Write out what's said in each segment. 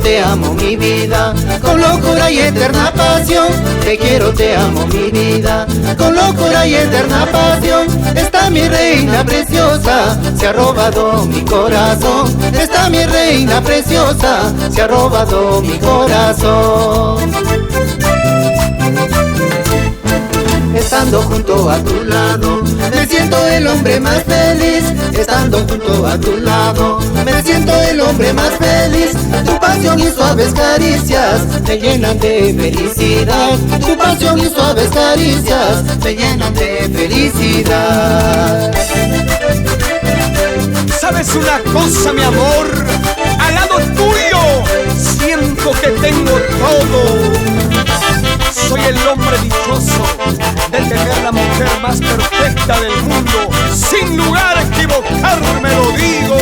te amo mi vida, con locura y eterna pasión. Te quiero, te amo mi vida, con locura y eterna pasión. Está mi reina preciosa, se ha robado mi corazón. Está mi reina preciosa, se ha robado mi corazón. Estando junto a tu lado, me siento el hombre más feliz. Estando junto a tu lado, me siento el hombre más feliz. Tu pasión y suaves caricias me llenan de felicidad. Tu pasión y suaves caricias me llenan de felicidad. ¿Sabes una cosa, mi amor? Al lado tuyo siento que tengo todo. Soy el hombre dichoso de tener la mujer más perfecta del mundo. Sin lugar a equivocarme lo digo.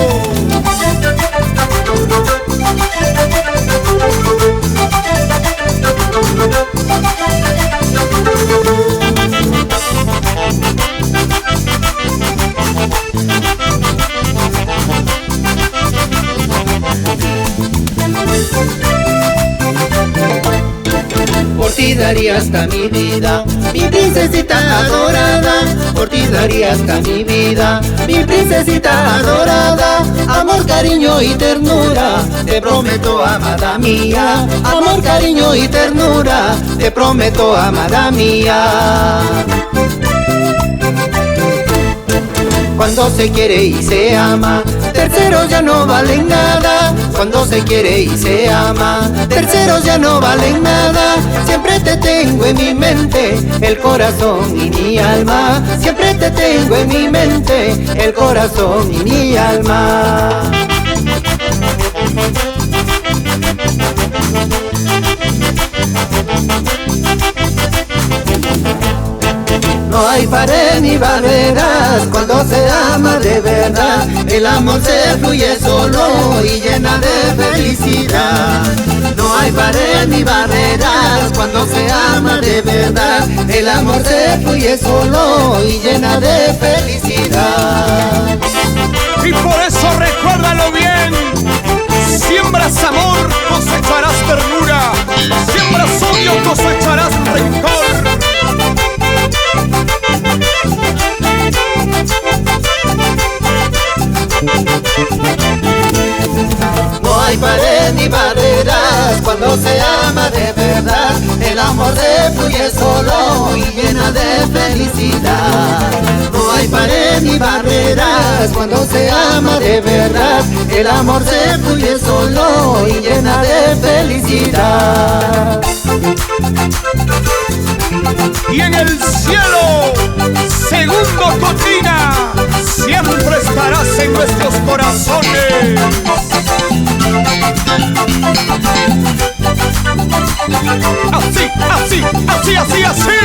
Por ti daría hasta mi vida, mi princesita adorada. Por ti daría hasta mi vida, mi princesita adorada. Amor, cariño y ternura, te prometo, amada mía. Amor, cariño y ternura, te prometo, amada mía. Cuando se quiere y se ama, terceros ya no valen nada. Cuando se quiere y se ama, terceros ya no valen nada. Siempre te tengo en mi mente, el corazón y mi alma. Siempre te tengo en mi mente, el corazón y mi alma. No hay pared ni barreras cuando se ama de verdad. El amor se fluye solo y llena de felicidad. No hay pared ni barreras cuando se ama de verdad. El amor se fluye solo y llena de felicidad. Y por eso recuérdalo bien: siembras amor, cosecharás ternura. Siembras odio, cosecharás rencor. No hay pared ni barreras cuando se ama de verdad. El amor se fluye solo y llena de felicidad. No hay pared ni barreras cuando se ama de verdad. El amor se fluye solo y llena de felicidad. Y en el cielo, segundo Cotina, siempre estarás en nuestros corazones. Así, así, así, así, así.